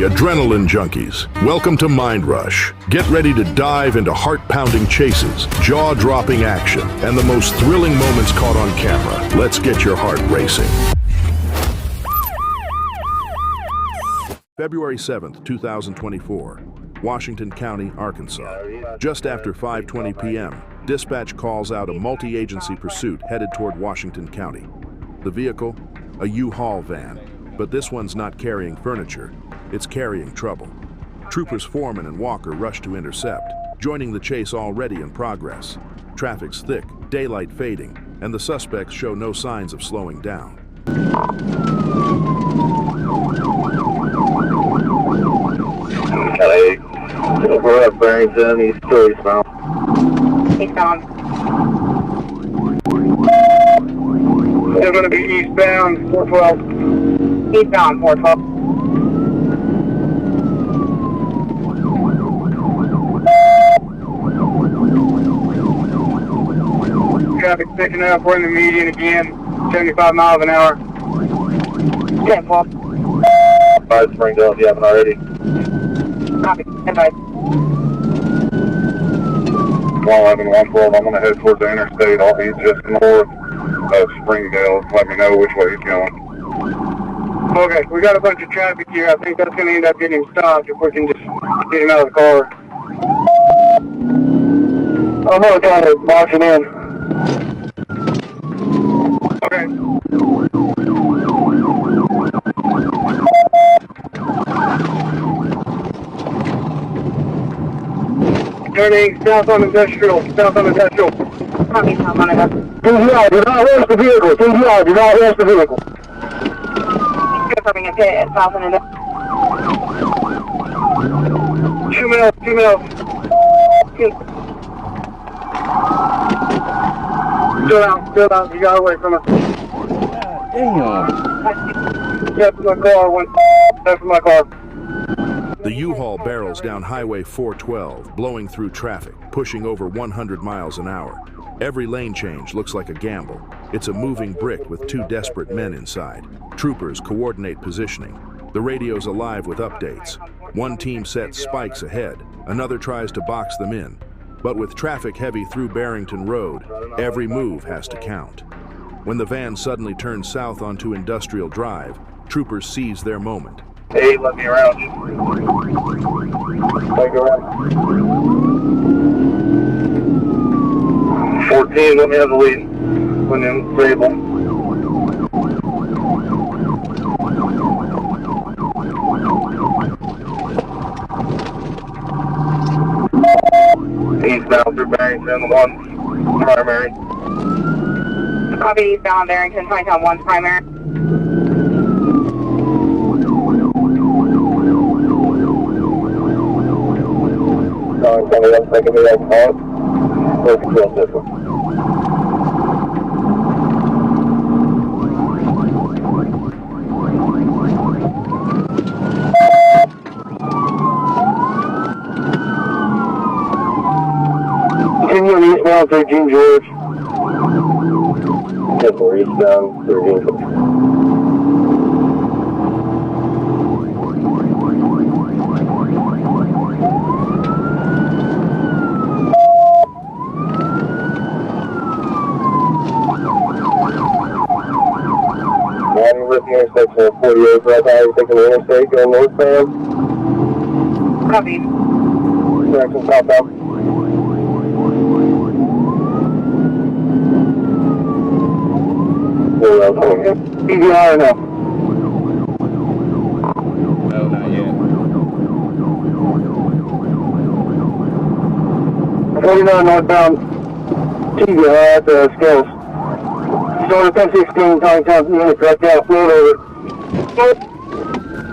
Hey, adrenaline junkies. Welcome to Mind Rush. Get ready to dive into heart-pounding chases, jaw-dropping action, and the most thrilling moments caught on camera. Let's get your heart racing. February 7th, 2024, Washington County, Arkansas. Just after 5:20 p.m., dispatch calls out a multi-agency pursuit headed toward Washington County. The vehicle? A U-Haul van. But this one's not carrying furniture, it's carrying trouble. Troopers Foreman and Walker rush to intercept, joining the chase already in progress. Traffic's thick, daylight fading, and the suspects show no signs of slowing down. Kelly, we're at Barrington, he's still eastbound. Eastbound. They're going to be eastbound, 412. Eastbound, 412. Traffic's picking up, we're in the median again, 75 miles an hour. 10-4. 5 Springdale if you haven't already. Copy. Advice. 111, 112, I'm going to head towards the interstate. He's just north of Springdale. Let me know which way he's going. Okay, we got a bunch of traffic here. I think that's going to end up getting him stopped if we can just get him out of the car. I'm going to try to box him in. Okay. Turning south on industrial, Copy, south on industrial. TGI, do not rush the vehicle. TGI, do not rush the vehicle. Confirming a pit at south on industrial. 2 minutes, 2 minutes. Still out, you got away from us. Damn. Left my car, left my car. The U-Haul barrels down Highway 412, blowing through traffic, pushing over 100 miles an hour. Every lane change looks like a gamble. It's a moving brick with 2 desperate men inside. Troopers coordinate positioning. The radio's alive with updates. One team sets spikes ahead, another tries to box them in. But with traffic heavy through Barrington Road, every move has to count. When the van suddenly turns south onto Industrial Drive, troopers seize their moment. Hey, let me around. Take around. 14, let me have the lead. When in stable. Eastbound through Barrington, 1 primary. Copy, eastbound Barrington, 1 primary. Coming up, taking me up hard. Let's kill this one. Continue eastbound through King George. Temple eastbound through King George. Section 48, right now you're taking the interstate, going northbound. Copy. Direction southbound. TGI or no? No, not yet. 49 northbound. TGI at the scales. Going to 1016, calling town units right now, float over.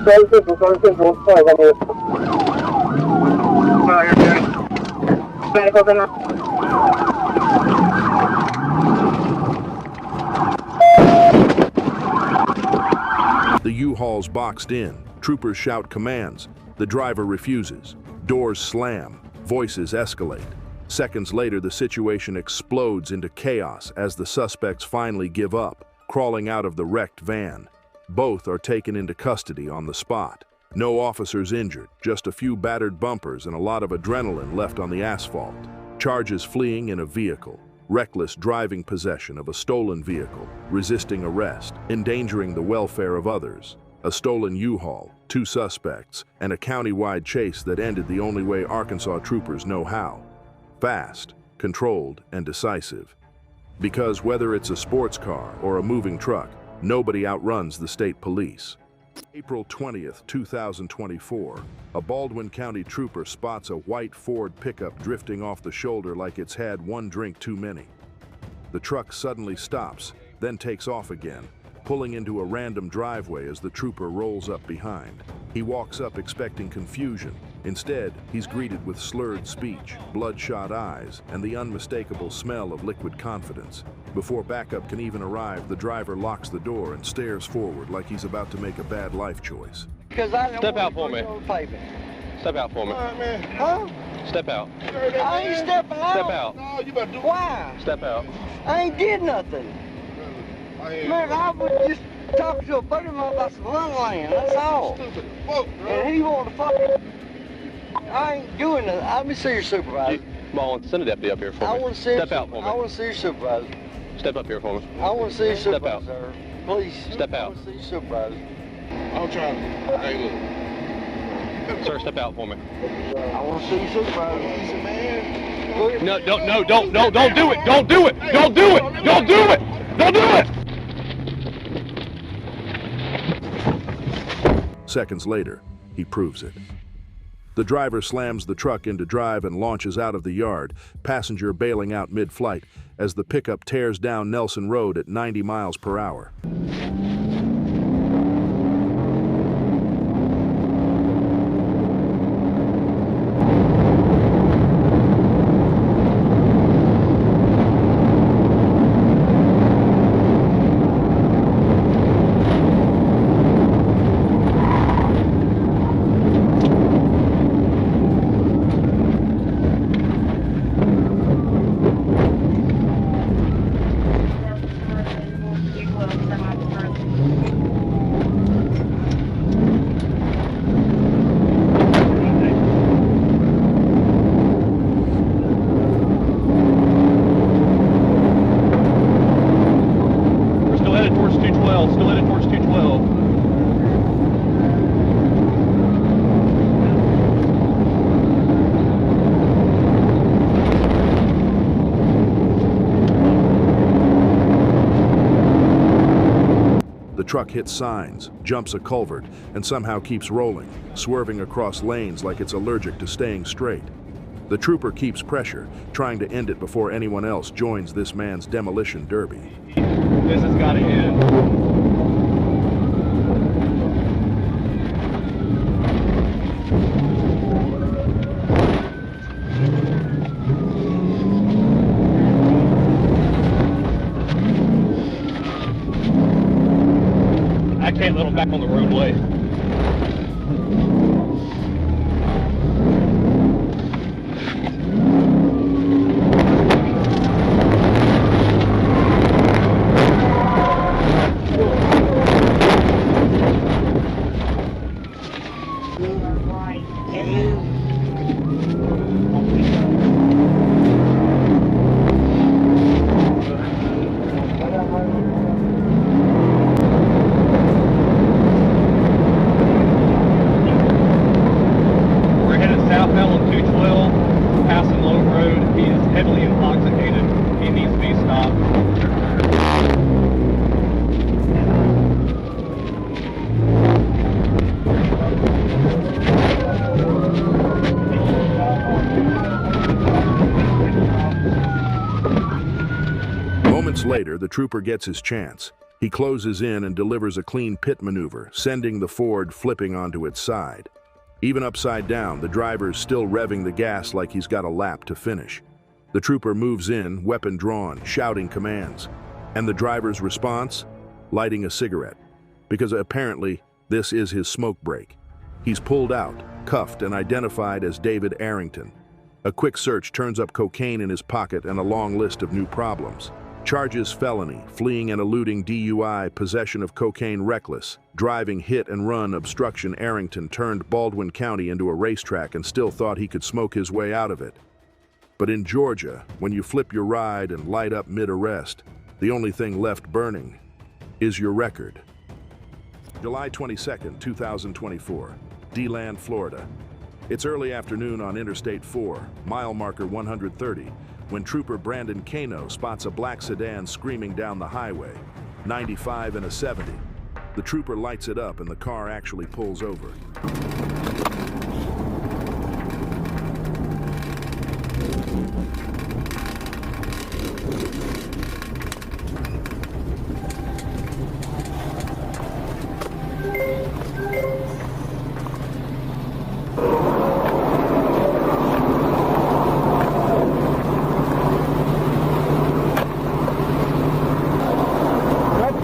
Southern Central, 5 on here. Oh, you're good. Medical's in. The U-Haul's boxed in. Troopers shout commands. The driver refuses. Doors slam. Voices escalate. Seconds later, the situation explodes into chaos as the suspects finally give up, crawling out of the wrecked van. Both are taken into custody on the spot. No officers injured, just a few battered bumpers and a lot of adrenaline left on the asphalt. Charges fleeing in a vehicle, reckless driving possession of a stolen vehicle, resisting arrest, endangering the welfare of others, a stolen U-Haul, 2 suspects, and a county-wide chase that ended the only way Arkansas troopers know how. Fast, controlled, and decisive. Because whether it's a sports car or a moving truck, nobody outruns the state police. April 20th, 2024, a Baldwin County trooper spots a white Ford pickup drifting off the shoulder like it's had one drink too many. The truck suddenly stops, then takes off again, pulling into a random driveway as the trooper rolls up behind. He walks up expecting confusion. Instead, he's greeted with slurred speech, bloodshot eyes, and the unmistakable smell of liquid confidence. Before backup can even arrive, the driver locks the door and stares forward like he's about to make a bad life choice. Step out for me. Step out for me. Man. Huh? Step out. I ain't stepping out. Step out. No, you better do Why? Step out. I ain't did nothing. Man, I was just talking to a buddy of mine about some land, that's all. Stupid fuck, bro. And he wanted to fucking... I ain't doing nothing. Let me see your supervisor. Come on, send a deputy up here for me. I want to see Step out for me. I want to see your supervisor. Step up here for me. I want to see your Step out. supervisor. Please. Step out. I want to see your supervisor. I'm trying to... Hey, look. Sir, step out for me. I want to see your supervisor. Man. No, don't do it. Don't do it. Don't do it. Don't do it. Don't do it. Don't do it. Seconds later, he proves it. The driver slams the truck into drive and launches out of the yard, passenger bailing out mid-flight as the pickup tears down Nelson Road at 90 miles per hour. The truck hits signs, jumps a culvert, and somehow keeps rolling, swerving across lanes like it's allergic to staying straight. The trooper keeps pressure, trying to end it before anyone else joins this man's demolition derby. This has got to end. I can't let him back on the roadway. Later, the trooper gets his chance. He closes in and delivers a clean pit maneuver, sending the Ford flipping onto its side. Even upside down, the driver's still revving the gas like he's got a lap to finish. The trooper moves in, weapon drawn, shouting commands. And the driver's response? Lighting a cigarette. Because apparently, this is his smoke break. He's pulled out, cuffed, and identified as David Arrington. A quick search turns up cocaine in his pocket and a long list of new problems. Charges: felony, fleeing and eluding DUI, possession of cocaine reckless, driving hit and run, obstruction. Arrington turned Baldwin County into a racetrack and still thought he could smoke his way out of it. But in Georgia, when you flip your ride and light up mid-arrest, the only thing left burning is your record. July 22, 2024, DeLand, Florida. It's early afternoon on Interstate 4, mile marker 130, when Trooper Brandon Cano spots a black sedan screaming down the highway, 95 and a 70. The trooper lights it up and the car actually pulls over.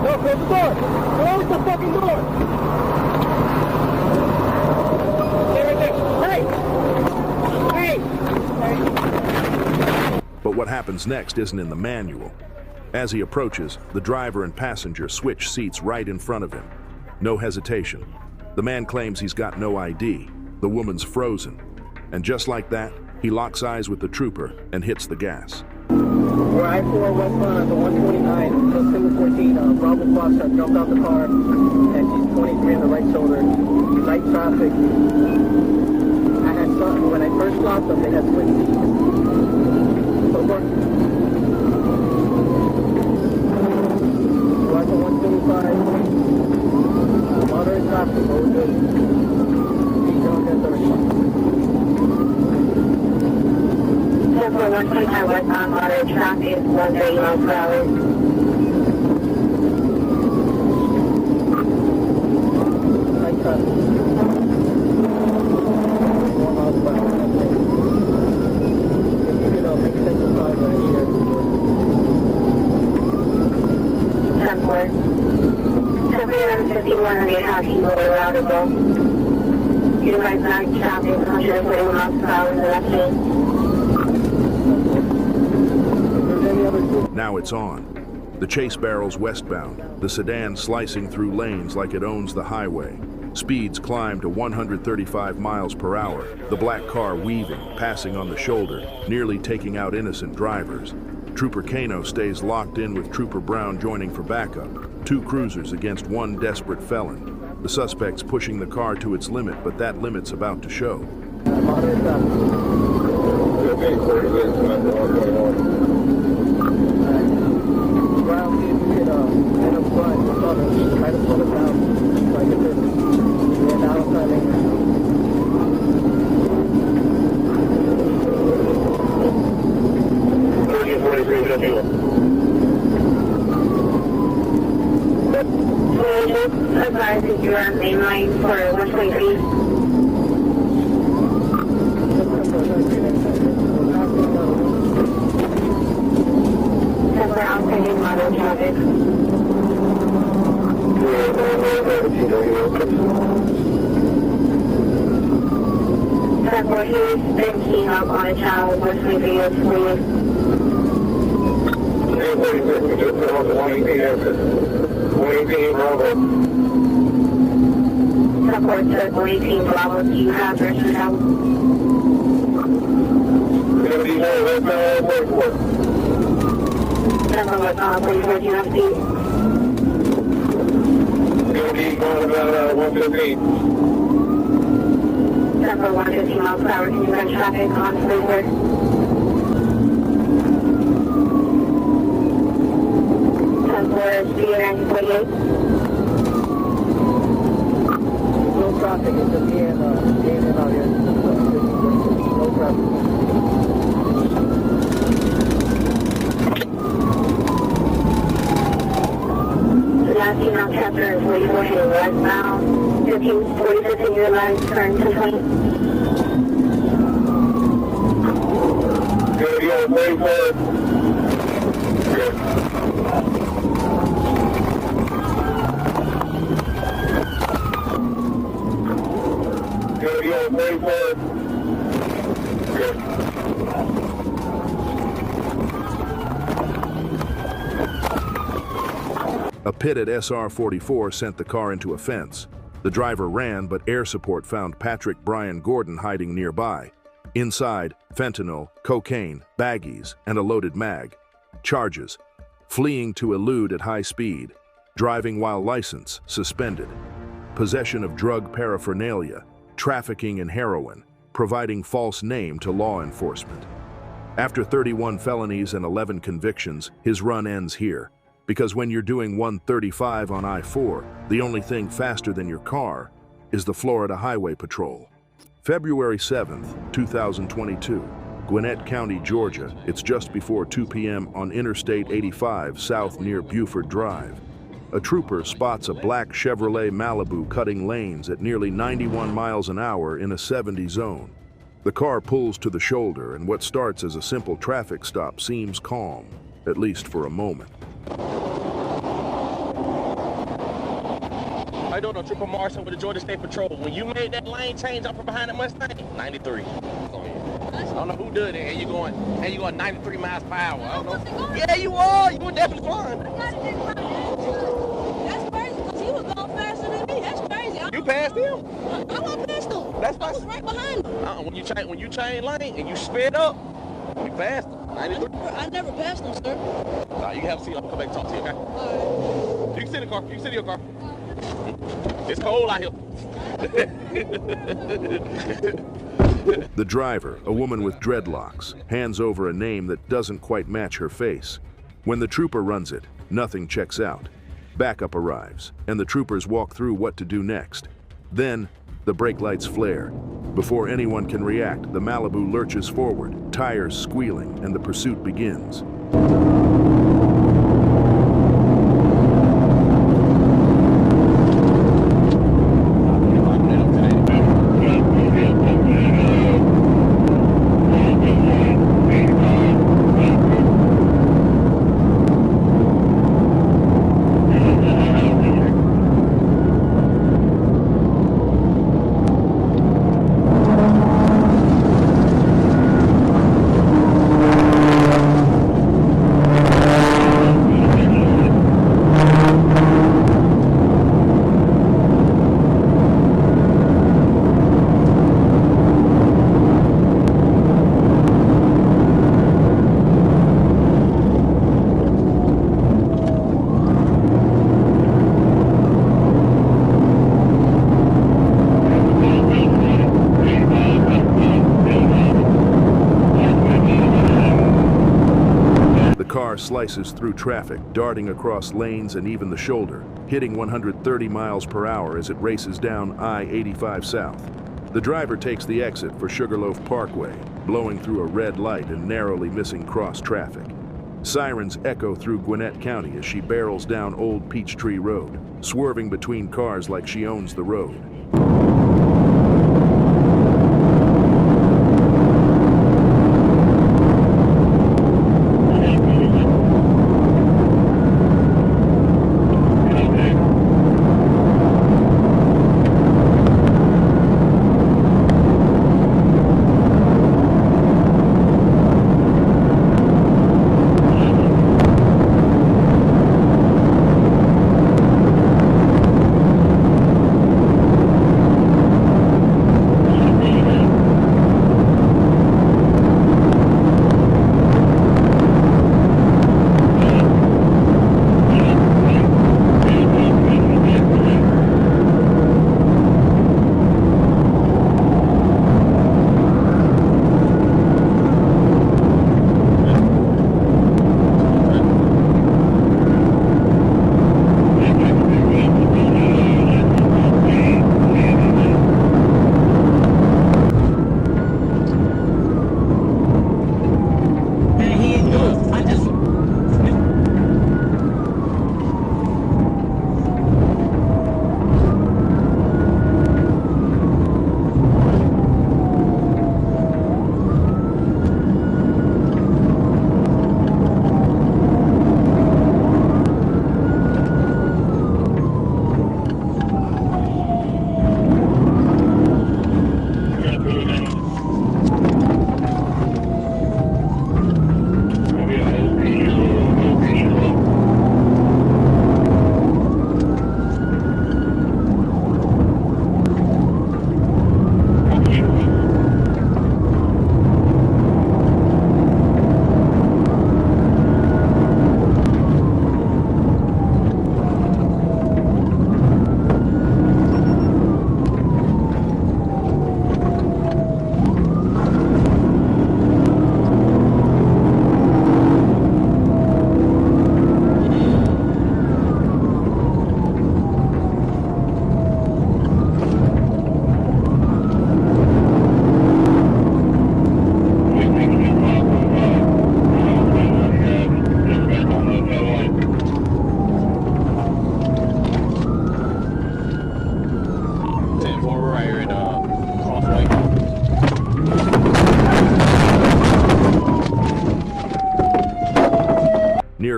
Close the door! Close the fucking door! Stay right there. Hey! Hey! But what happens next isn't in the manual. As he approaches, the driver and passenger switch seats right in front of him. No hesitation. The man claims he's got no ID. The woman's frozen. And just like that, he locks eyes with the trooper and hits the gas. We're I-4 westbound at the 129, so single 14, Bravo Foxtrot jumped out the car, and she's 23 on the right shoulder. Light traffic. I had something, when I first stopped them, they had switch seats. So far. We're at the 125. Moderate traffic, but we're good. Keep going, guys, For 125 westbound, moderate traffic, 130 miles per hour. Light traffic. 4 miles per hour, that's it. If you could make sense of cars right here. 10-4. 751 house, you go around as well. Utilize night traffic, 140 miles per hour in the left lane. Now it's on. The chase barrels westbound, the sedan slicing through lanes like it owns the highway. Speeds climb to 135 miles per hour, the black car weaving, passing on the shoulder, nearly taking out innocent drivers. Trooper Cano stays locked in with Trooper Brown joining for backup. 2 cruisers against 1 desperate felon. The suspect's pushing the car to its limit, but that limit's about to show. Moderate traffic. Brown, see if you could end up front, try to slow it down, like it is. Yeah, now it's not lane. Advise if you're on main line for 123. We're outside moderate traffic. Therefore, he's been keying up on a child with my videos for you. Support to 18 Bravo, do you have versus help? Number what's on, please, what do you have speed? Going about 115. Number 115 miles per hour, can you run traffic on Freeway? Speed 948. No traffic, it's just being out here. No traffic. Last email chapter is 44 here, westbound. 1546 in your line, turn to 20. Good, you got 34. Good. Good, you got 34. Good. A pitted SR-44 sent the car into a fence. The driver ran, but air support found Patrick Brian Gordon hiding nearby. Inside, fentanyl, cocaine, baggies, and a loaded mag. Charges: fleeing to elude at high speed, driving while license suspended, possession of drug paraphernalia, trafficking in heroin, providing false name to law enforcement. After 31 felonies and 11 convictions, his run ends here. Because when you're doing 135 on I-4, the only thing faster than your car is the Florida Highway Patrol. February 7th, 2022, Gwinnett County, Georgia. It's just before 2 p.m. on Interstate 85 south near Buford Drive. A trooper spots a black Chevrolet Malibu cutting lanes at nearly 91 miles an hour in a 70 zone. The car pulls to the shoulder, and what starts as a simple traffic stop seems calm, at least for a moment. I don't know, Trooper Marshall with the Georgia State Patrol. When you made that lane change up from behind that Mustang, 93. I don't know who did it, and you going 93 miles per hour. I don't know. Yeah, you are. You were definitely flying. That's crazy, because he was going faster than me. That's crazy. You passed him? I went past him. That's I was right behind him. When you change lane and you sped up, you passed him. 93. I never passed him, sir. Nah, you can have a seat. I'm gonna come back and talk to you, okay? All You can sit in the car. You can sit in your car. It's cold out here. The driver, a woman with dreadlocks, hands over a name that doesn't quite match her face. When the trooper runs it, nothing checks out. Backup arrives, and the troopers walk through what to do next. Then, the brake lights flare. Before anyone can react, the Malibu lurches forward, tires squealing, and the pursuit begins. Slices through traffic, darting across lanes and even the shoulder, hitting 130 miles per hour as it races down I-85 south. The driver takes the exit for Sugarloaf Parkway, blowing through a red light and narrowly missing cross traffic. Sirens echo through Gwinnett County as she barrels down Old Peachtree Road, swerving between cars like she owns the road.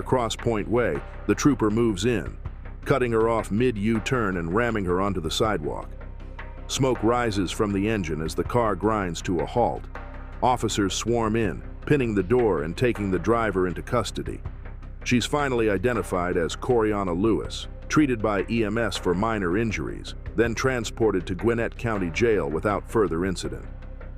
Across Point Way, the trooper moves in, cutting her off mid-U-turn and ramming her onto the sidewalk. Smoke rises from the engine as the car grinds to a halt. Officers swarm in, pinning the door and taking the driver into custody. She's finally identified as Coriana Lewis, treated by EMS for minor injuries, then transported to Gwinnett County Jail without further incident.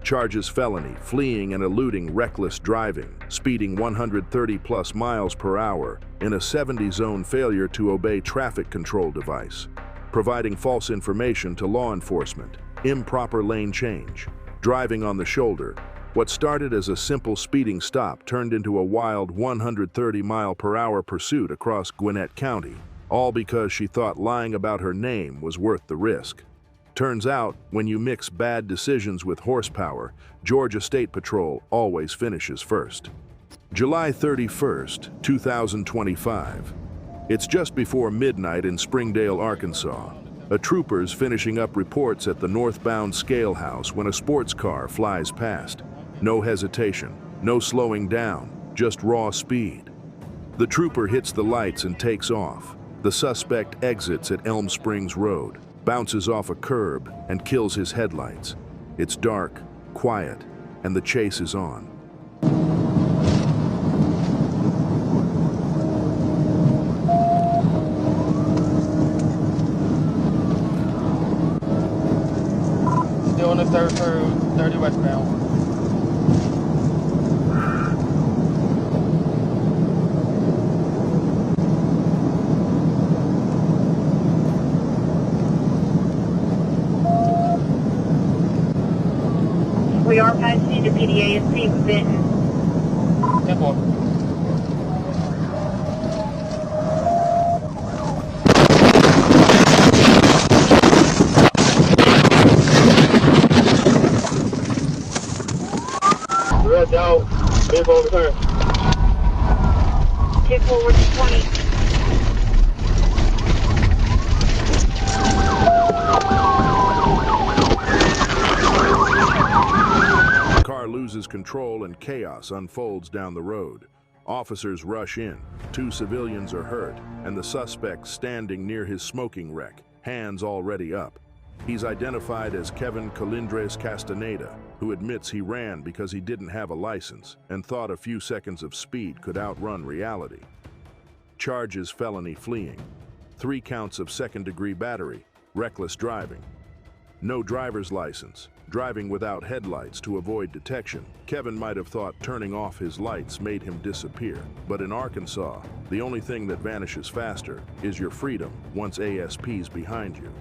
Charges felony, fleeing and eluding reckless driving, speeding 130+ miles per hour in a 70-zone failure to obey traffic control device, providing false information to law enforcement, improper lane change, driving on the shoulder. What started as a simple speeding stop turned into a wild 130-mile-per-hour pursuit across Gwinnett County, all because she thought lying about her name was worth the risk. Turns out, when you mix bad decisions with horsepower, Georgia State Patrol always finishes first. July 31st, 2025. It's just before midnight in Springdale, Arkansas. A trooper's finishing up reports at the northbound Scale House when a sports car flies past. No hesitation, no slowing down, just raw speed. The trooper hits the lights and takes off. The suspect exits at Elm Springs Road, bounces off a curb, and kills his headlights. It's dark, quiet, and the chase is on. Still on the 30 westbound. We are passing into PDASC with Benton. 10-4. Red out. Vehicle overturn. 10 forward to 20. The car loses control and chaos unfolds down the road. Officers rush in. 2 civilians are hurt, and the suspect standing near his smoking wreck, hands already up. He's identified as Kevin Colindres Castaneda, who admits he ran because he didn't have a license and thought a few seconds of speed could outrun reality. Charges felony fleeing, 3 counts of second-degree battery, reckless driving. No driver's license, driving without headlights to avoid detection. Kevin might have thought turning off his lights made him disappear. But in Arkansas, the only thing that vanishes faster is your freedom once ASP's behind you.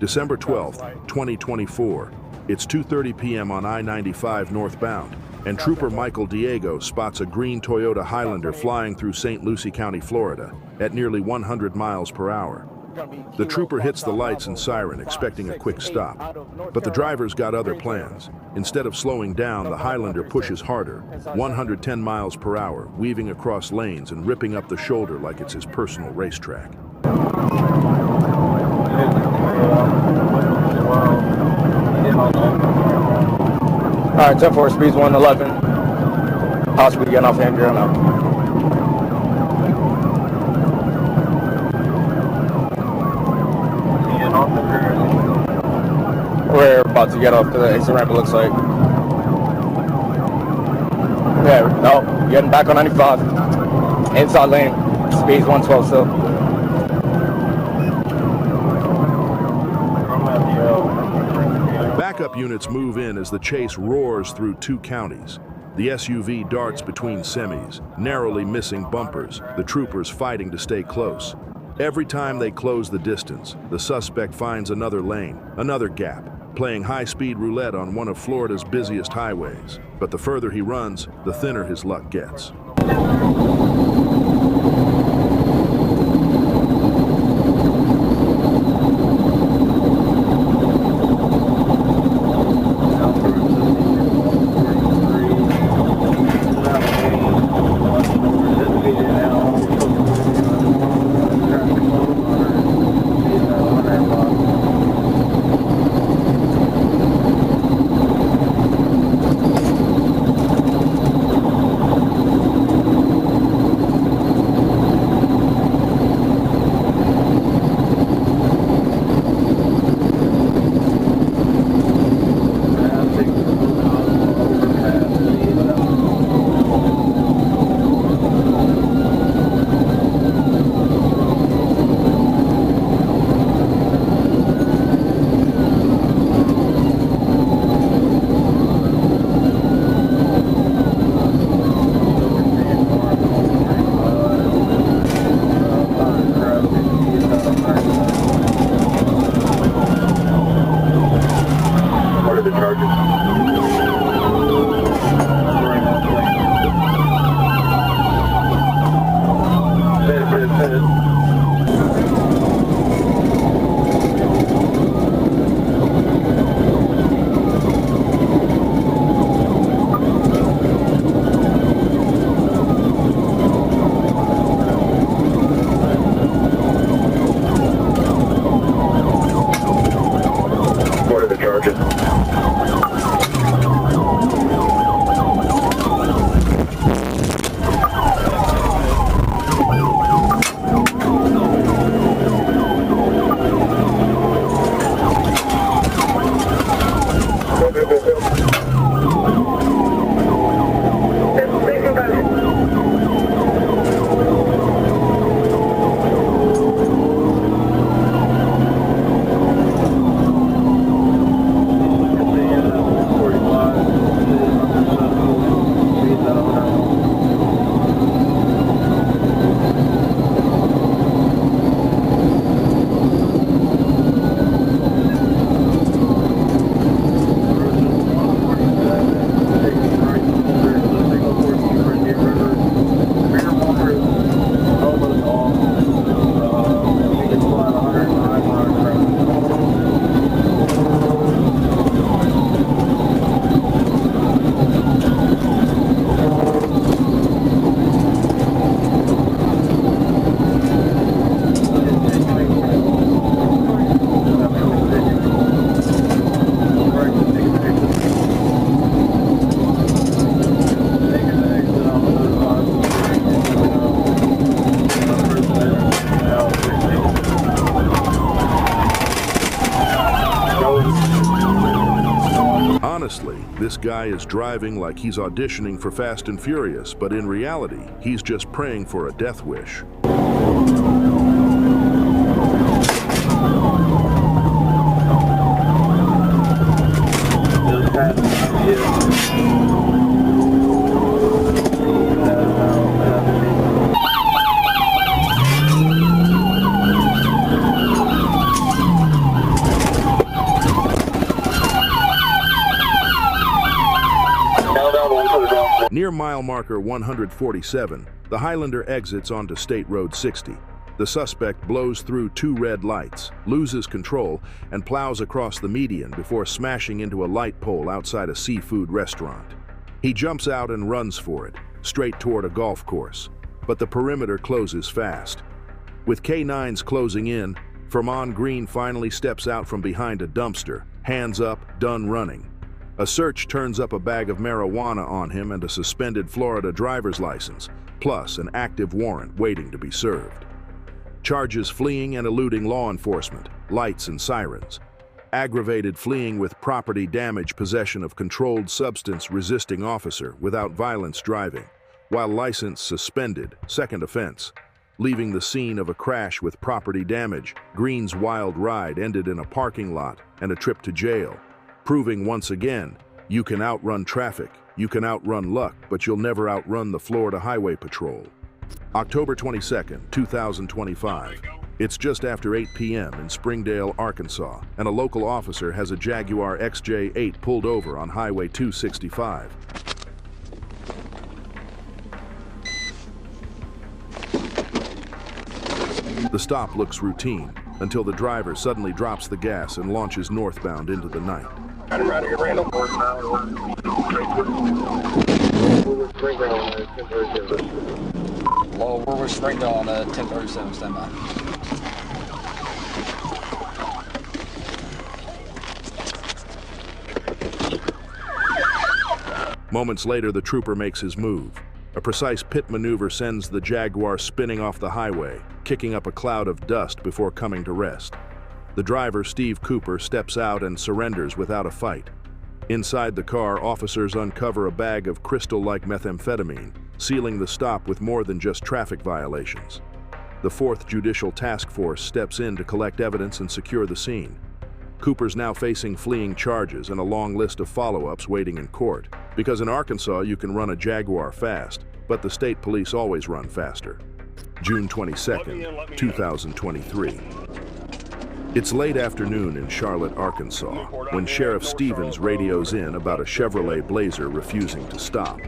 December 12th, 2024. It's 2:30 p.m. on I-95 northbound, and Trooper Michael Diego spots a green Toyota Highlander flying through St. Lucie County, Florida, at nearly 100 miles per hour. The trooper hits the lights and siren, expecting a quick stop. But the driver's got other plans. Instead of slowing down, the Highlander pushes harder, 110 miles per hour, weaving across lanes and ripping up the shoulder like it's his personal racetrack. Alright, 10-4, speed's 111. Possibly getting off Andrew now. We're about to get off the exit ramp, it looks like. Yeah, no, getting back on 95. Inside lane, speed's 112 still. Backup units move in as the chase roars through 2 counties. The SUV darts between semis, narrowly missing bumpers, the troopers fighting to stay close. Every time they close the distance, the suspect finds another lane, another gap, playing high-speed roulette on one of Florida's busiest highways. But the further he runs, the thinner his luck gets. Honestly, this guy is driving like he's auditioning for Fast and Furious, but in reality, he's just praying for a death wish. Near mile marker 147, the Highlander exits onto State Road 60. The suspect blows through 2 red lights, loses control, and plows across the median before smashing into a light pole outside a seafood restaurant. He jumps out and runs for it, straight toward a golf course, but the perimeter closes fast. With K9s closing in, Vermont Green finally steps out from behind a dumpster, hands up, done running. A search turns up a bag of marijuana on him and a suspended Florida driver's license, plus an active warrant waiting to be served. Charges fleeing and eluding law enforcement, lights and sirens. Aggravated fleeing with property damage, possession of controlled substance, resisting officer without violence driving, while license suspended, second offense. Leaving the scene of a crash with property damage, Green's wild ride ended in a parking lot and a trip to jail, proving once again, you can outrun traffic, you can outrun luck, but you'll never outrun the Florida Highway Patrol. October 22nd, 2025. It's just after 8 p.m. in Springdale, Arkansas, and a local officer has a Jaguar XJ8 pulled over on Highway 265. The stop looks routine until the driver suddenly drops the gas and launches northbound into the night. Well, we're Springdale on 1037 standby. Moments later, the trooper makes his move. A precise pit maneuver sends the Jaguar spinning off the highway, kicking up a cloud of dust before coming to rest. The driver, Steve Cooper, steps out and surrenders without a fight. Inside the car, officers uncover a bag of crystal-like methamphetamine, sealing the stop with more than just traffic violations. The 4th Judicial Task Force steps in to collect evidence and secure the scene. Cooper's now facing fleeing charges and a long list of follow-ups waiting in court, because in Arkansas you can run a Jaguar fast, but the state police always run faster. June 22nd, 2023. It's late afternoon in Charlotte, Arkansas, when Sheriff Stevens radios in about a Chevrolet Blazer refusing to stop.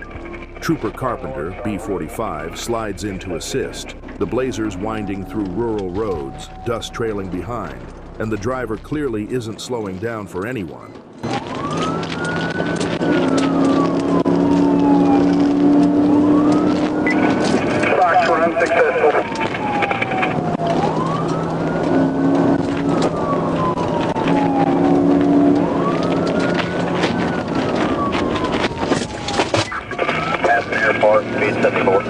Trooper Carpenter, B45, slides in to assist. The Blazer's winding through rural roads, dust trailing behind, and the driver clearly isn't slowing down for anyone. Fox run successful. Airport, speed 74.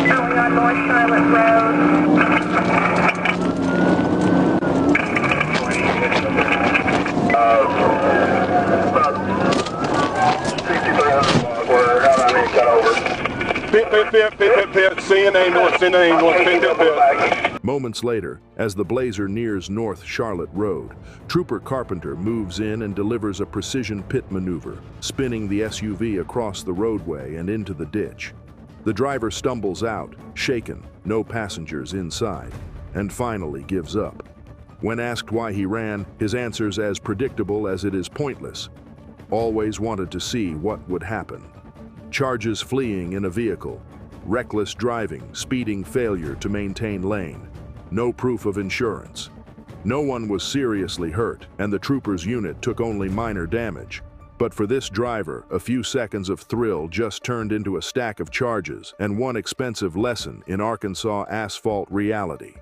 Going on North Charlotte Road. About 6,300 we're out on it, cut over. Pit, CNA North, pit. Moments later, as the Blazer nears North Charlotte Road, Trooper Carpenter moves in and delivers a precision pit maneuver, spinning the SUV across the roadway and into the ditch. The driver stumbles out, shaken, no passengers inside, and finally gives up. When asked why he ran, his answer's as predictable as it is pointless. Always wanted to see what would happen. Charges fleeing in a vehicle, reckless driving, speeding failure to maintain lane, no proof of insurance. No one was seriously hurt, and the trooper's unit took only minor damage. But for this driver, a few seconds of thrill just turned into a stack of charges and one expensive lesson in Arkansas asphalt reality.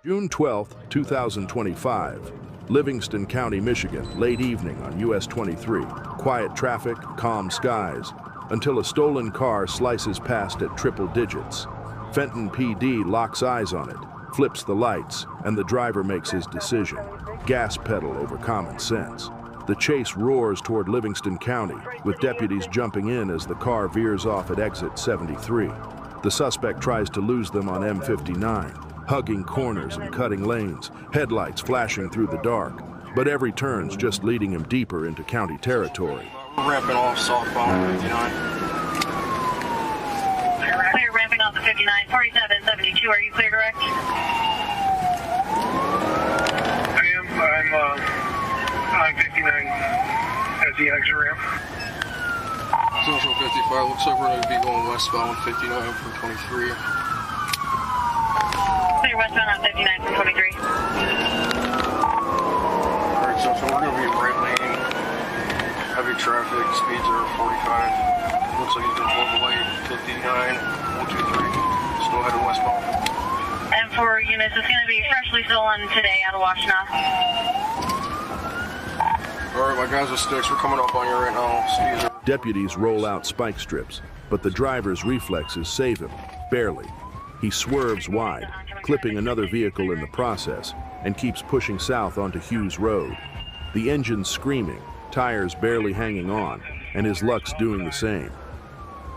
June 12, 2025, Livingston County, Michigan, late evening on US 23. Quiet traffic, calm skies, until a stolen car slices past at triple digits. Fenton PD locks eyes on it, flips the lights, and the driver makes his decision. gas pedal over common sense. The chase roars toward Livingston County, with deputies jumping in as the car veers off at exit 73. The suspect tries to lose them on M59, hugging corners and cutting lanes, headlights flashing through the dark. But every turn's just leading him deeper into county territory. We're ramping off southbound 59. Clear ramping off the 59, 4772. Are you clear direct? I'm 59 at the exit ramp. Social 55, looks like we're going to be going westbound 59 from 23. Clear westbound on 59 from 23. Alright, so we're going to be right lane. Heavy traffic, speeds are 45. Looks like he's been pulled away 59, 123. Still headed westbound. And for units, it's going to be freshly stolen today out of Washtenaw. Alright, my guys with sticks, we're coming up on you right now. Speeds are... Deputies roll out spike strips, but the driver's reflexes save him, barely. He swerves wide, clipping another vehicle in the process, and keeps pushing south onto Hughes Road. The engine's screaming, tires barely hanging on, and his luck's doing the same.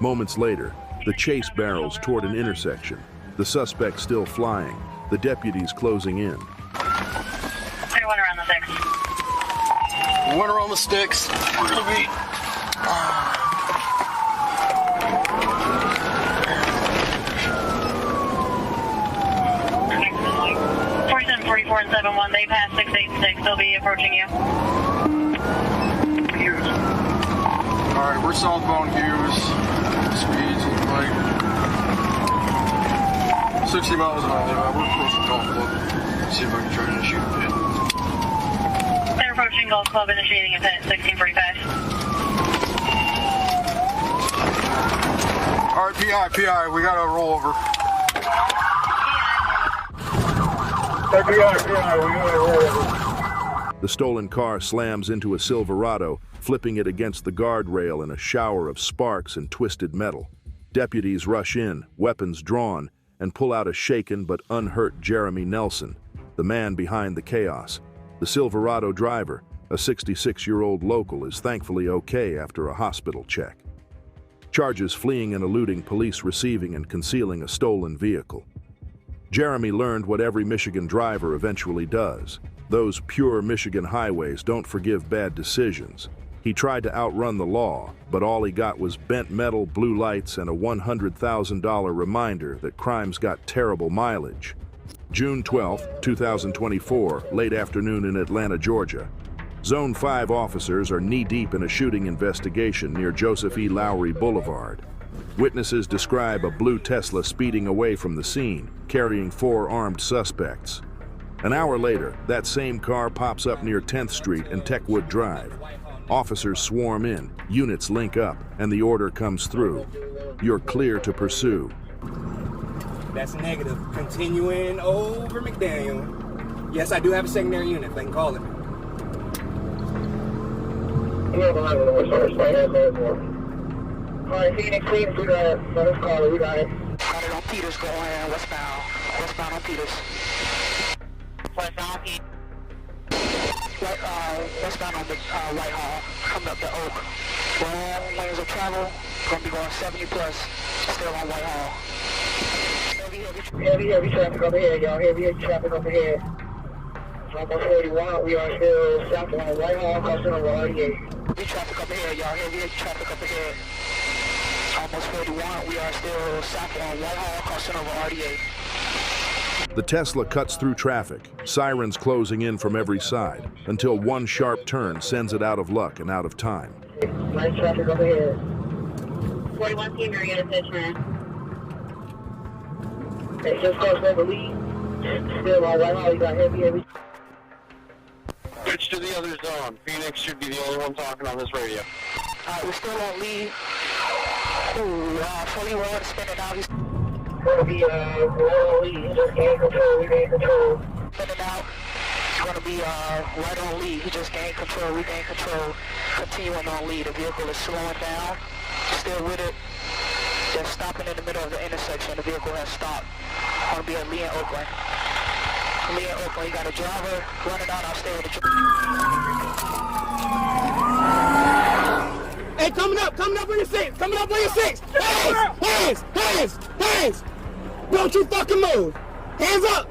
Moments later, the chase barrels toward an intersection, the suspect still flying, the deputies closing in. Clear one around the 6. One around the sticks. We're going to be... 4744 and 71, they passed 686, they'll be approaching you. Alright, we're southbound Hughes. Speeds look like 60 miles an hour. We're approaching Golf Club. Let's see if I can try to shoot a pit. They're approaching Golf Club, initiating a pit, 1645. Alright, PI, we got a rollover. The stolen car slams into a Silverado, flipping it against the guardrail in a shower of sparks and twisted metal. Deputies rush in, weapons drawn, and pull out a shaken but unhurt Jeremy Nelson, the man behind the chaos. The Silverado driver, a 66-year-old local, is thankfully okay after a hospital check. Charges fleeing and eluding police receiving and concealing a stolen vehicle. Jeremy learned what every Michigan driver eventually does. Those pure Michigan highways don't forgive bad decisions. He tried to outrun the law, but all he got was bent metal, blue lights, and a $100,000 reminder that crime's got terrible mileage. June 12, 2024, late afternoon in Atlanta, Georgia. Zone 5 officers are knee-deep in a shooting investigation near Joseph E. Lowry Boulevard. Witnesses describe a blue Tesla speeding away from the scene, carrying 4 armed suspects. An hour later, that same car pops up near 10th Street and Techwood Drive. Officers swarm in, units link up, and the order comes through. You're clear to pursue. That's negative. Continuing over McDaniel. Yes, I do have a secondary unit, if they can call it. Alright, Phoenix, we got it. Let's call it, we got it. Got it on Peters going westbound. Westbound on Peters. Westbound on Peters. Westbound on the Whitehall, coming up the Oak. Long lanes of travel, gonna be going 70 plus, still on Whitehall. Heavy traffic over here, y'all. Heavy traffic over here. It's almost 41. We are still south on Whitehall, crossing over 48. Heavy traffic over here, y'all. Heavy traffic over here. Almost 41. We are still south on Whitehall, crossing over 48. The Tesla cuts through traffic, sirens closing in from every side, until one sharp turn sends it out of luck and out of time. Nice traffic over here. 41 Senior, get a pitch, man. It's just crossed over Lee. Still on Whitehall, you got heavy. Switch to the other zone. Phoenix should be the only one talking on this radio. We're still on Lee. Fully road, spinning out. Gonna be, Lee. Just gain control, we gain control. Spinning out. It's gonna be, right on Lee. He just gained control, regained control. Continuing on Lee. The vehicle is slowing down. Still with it. Just stopping in the middle of the intersection. The vehicle has stopped. Gonna be at Lee and Oakland. Lee and Oakland, you got a driver. Run it out, I'll stay with the driver. Hey, coming up on your six, hands. Don't you fucking move. Hands up.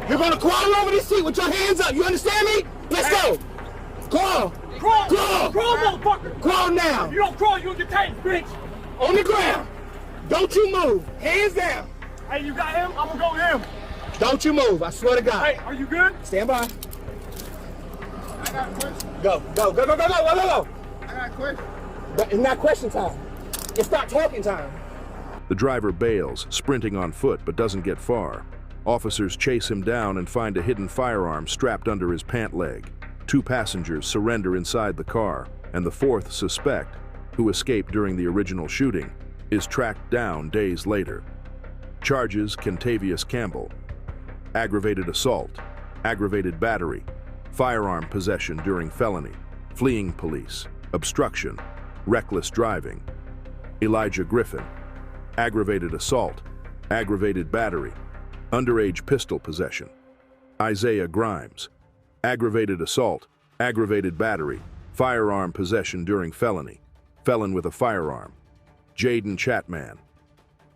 You're gonna crawl over this seat with your hands up. You understand me? Let's go. Crawl, motherfucker. Crawl now. If you don't crawl, you'll get taken, bitch. On the ground. Don't you move. Hands down. Hey, you got him? I'm gonna go him. Don't you move. I swear to God. Hey, are you good? Stand by. I got a question. Go. I got a question. But it's not question time. It's not talking time. The driver bails, sprinting on foot but doesn't get far. Officers chase him down and find a hidden firearm strapped under his pant leg. 2 passengers surrender inside the car, and the 4th suspect, who escaped during the original shooting, is tracked down days later. Charges: Kentavious Campbell, aggravated assault, aggravated battery, firearm possession during felony, fleeing police, obstruction, reckless driving. Elijah Griffin, aggravated assault, aggravated battery, underage pistol possession. Isaiah Grimes, aggravated assault, aggravated battery, firearm possession during felony, felon with a firearm. Jaden Chatman,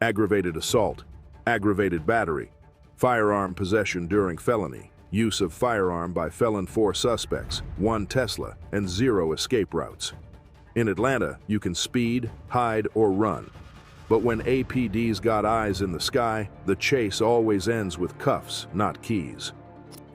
aggravated assault, aggravated battery, firearm possession during felony, use of firearm by felon. 4 suspects, 1 Tesla, and 0 escape routes. In Atlanta, you can speed, hide, or run. But when APD's got eyes in the sky, the chase always ends with cuffs, not keys.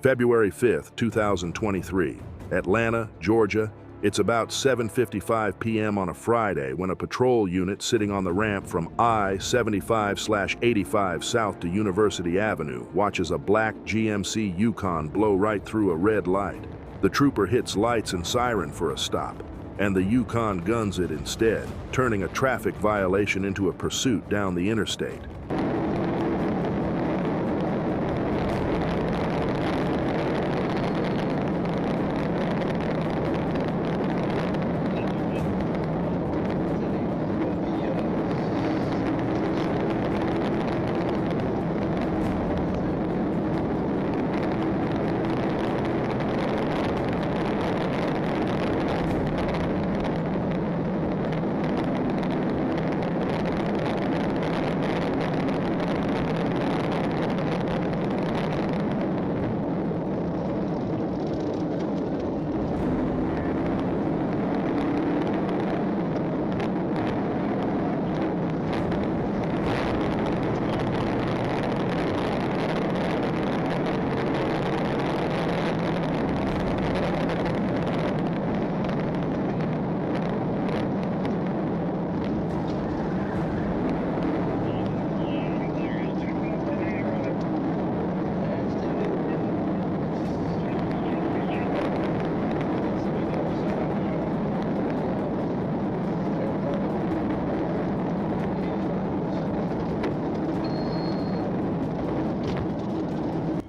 February 5th, 2023, Atlanta, Georgia. It's about 7:55 p.m. on a Friday when a patrol unit sitting on the ramp from I-75/85 south to University Avenue watches a black GMC Yukon blow right through a red light. The trooper hits lights and siren for a stop, and the Yukon guns it instead, turning a traffic violation into a pursuit down the interstate.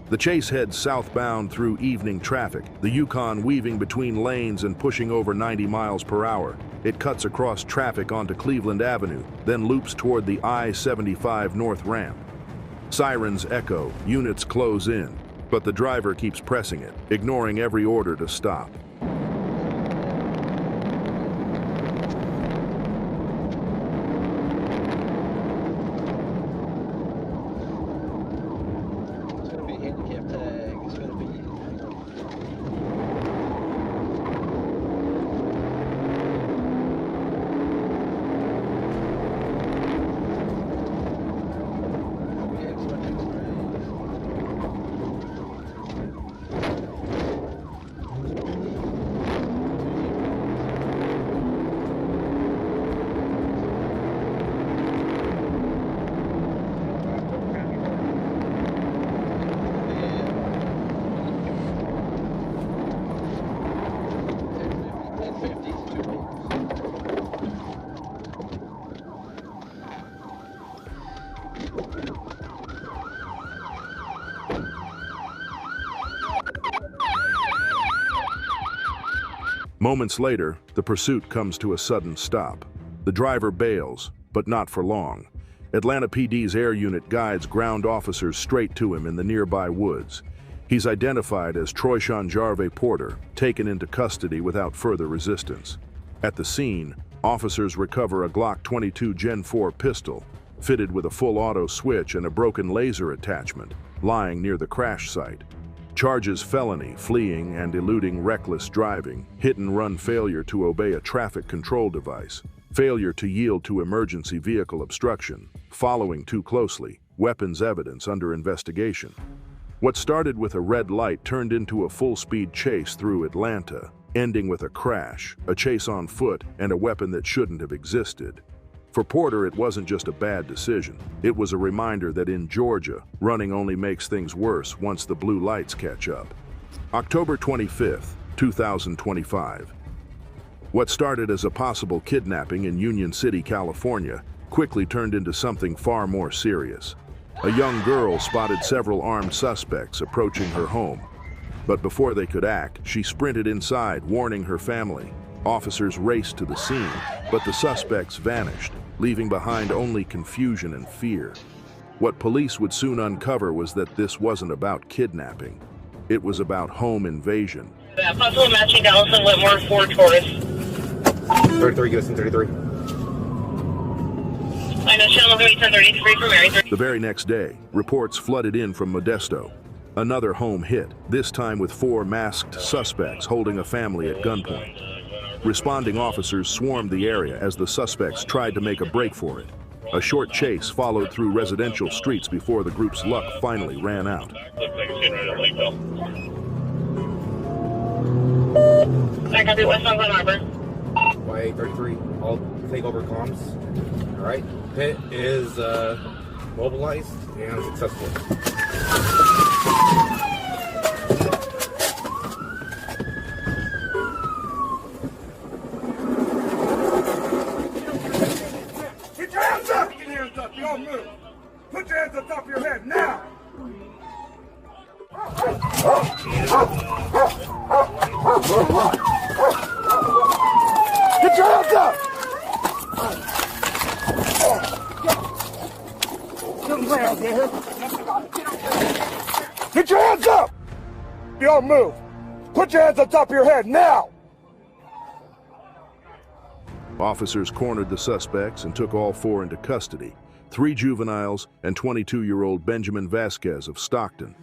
The chase heads southbound through evening traffic, the Yukon weaving between lanes and pushing over 90 miles per hour. It cuts across traffic onto Cleveland Avenue, then loops toward the I-75 North ramp. Sirens echo, units close in, but the driver keeps pressing it, ignoring every order to stop. Moments later, the pursuit comes to a sudden stop. The driver bails, but not for long. Atlanta PD's air unit guides ground officers straight to him in the nearby woods. He's identified as Troyshawn Jarve Porter, taken into custody without further resistance. At the scene, officers recover a Glock 22 Gen 4 pistol, fitted with a full auto switch and a broken laser attachment, lying near the crash site. Charges felony, fleeing and eluding reckless driving, hit-and-run failure to obey a traffic control device, failure to yield to emergency vehicle obstruction, following too closely, weapons evidence under investigation. What started with a red light turned into a full-speed chase through Atlanta, ending with a crash, a chase on foot, and a weapon that shouldn't have existed. For Porter, it wasn't just a bad decision. It was a reminder that in Georgia, running only makes things worse once the blue lights catch up. October 25th, 2025. What started as a possible kidnapping in Union City, California, quickly turned into something far more serious. A young girl spotted several armed suspects approaching her home. But before they could act, she sprinted inside, warning her family. Officers raced to the scene, but the suspects vanished, leaving behind only confusion and fear. What police would soon uncover was that this wasn't about kidnapping. It was about home invasion. Possible matching Allison Whitmore, 4 Taurus. 33, give us some 33. I know channel 1033 for Mary. The very next day, reports flooded in from Modesto. Another home hit, this time with 4 masked suspects holding a family at gunpoint. Responding officers swarmed the area as the suspects tried to make a break for it. A short chase followed through residential streets before the group's luck finally ran out. I copy West on Glen Harbor. Y33, I'll take over comms. Alright, pit is mobilized and successful. Get your hands up! Get your hands up, you don't move. Put your hands on top of your head now! Get your hands up! Get your hands up! You don't move. Put your hands on top of your head now! Officers cornered the suspects and took all 4 into custody, 3 juveniles and 22-year-old Benjamin Vasquez of Stockton.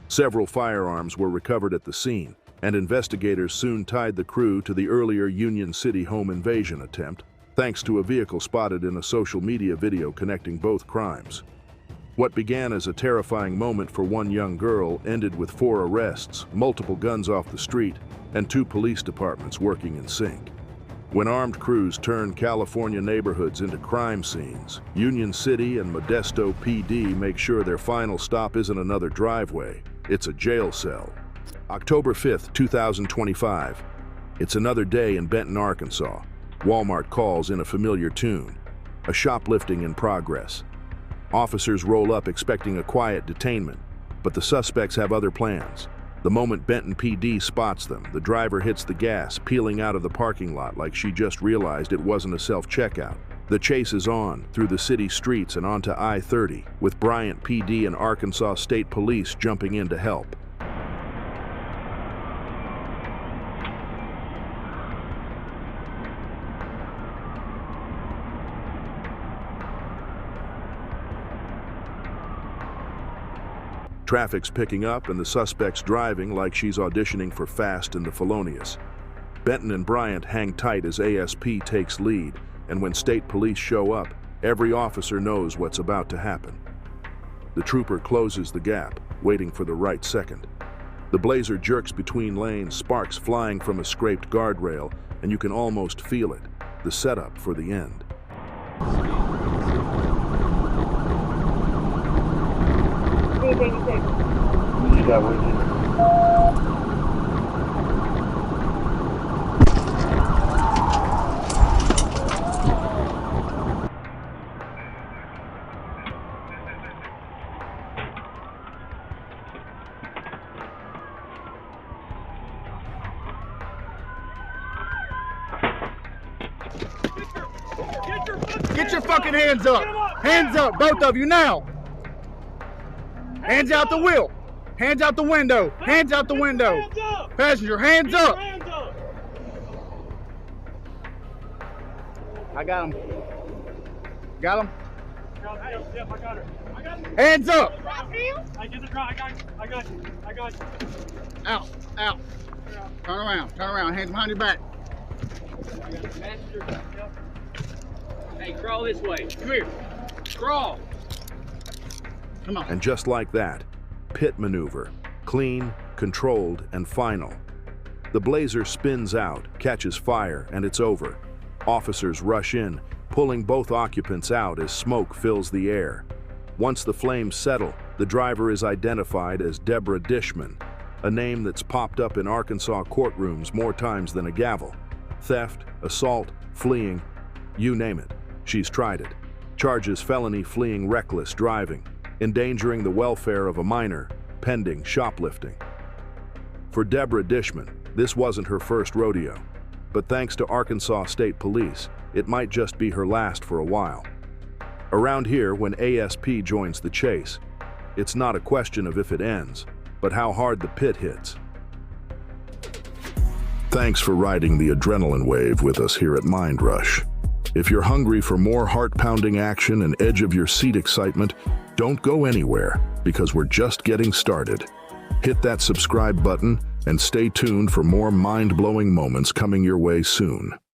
Several firearms were recovered at the scene, and investigators soon tied the crew to the earlier Union City home invasion attempt, thanks to a vehicle spotted in a social media video connecting both crimes. What began as a terrifying moment for one young girl ended with 4 arrests, multiple guns off the street, and 2 police departments working in sync. When armed crews turn California neighborhoods into crime scenes, Union City and Modesto PD make sure their final stop isn't another driveway, it's a jail cell. October 5th, 2025. It's another day in Benton, Arkansas. Walmart calls in a familiar tune. A shoplifting in progress. Officers roll up expecting a quiet detainment, but the suspects have other plans. The moment Benton PD spots them, the driver hits the gas, peeling out of the parking lot like she just realized it wasn't a self-checkout. The chase is on, through the city streets and onto I-30, with Bryant PD and Arkansas State Police jumping in to help. Traffic's picking up and the suspect's driving like she's auditioning for Fast and the Felonious. Benton and Bryant hang tight as ASP takes lead, and when state police show up, every officer knows what's about to happen. The trooper closes the gap, waiting for the right second. The Blazer jerks between lanes, sparks flying from a scraped guardrail, and you can almost feel it, the setup for the end. You got with you. Get your fucking hands up! Hands up, both of you now. Hands out the wheel. Hands out the window. Hands out the window. Passenger, hands up. I got him. Got him? Yep, I got her. Hands up. I get the drop. I got you. Out. Turn around. Hands behind your back. Hey, crawl this way. Come here. Crawl. Come on. And just like that, pit maneuver, clean, controlled, and final. The Blazer spins out, catches fire, and it's over. Officers rush in, pulling both occupants out as smoke fills the air. Once the flames settle, the driver is identified as Deborah Dishman, a name that's popped up in Arkansas courtrooms more times than a gavel. Theft, assault, fleeing, you name it. She's tried it. Charges felony fleeing reckless driving, endangering the welfare of a minor, pending shoplifting. For Deborah Dishman, this wasn't her first rodeo, but thanks to Arkansas State Police, it might just be her last for a while. Around here, when ASP joins the chase, it's not a question of if it ends, but how hard the pit hits. Thanks for riding the adrenaline wave with us here at Mind Rush. If you're hungry for more heart-pounding action and edge-of-your-seat excitement, don't go anywhere, because we're just getting started. Hit that subscribe button and stay tuned for more mind-blowing moments coming your way soon.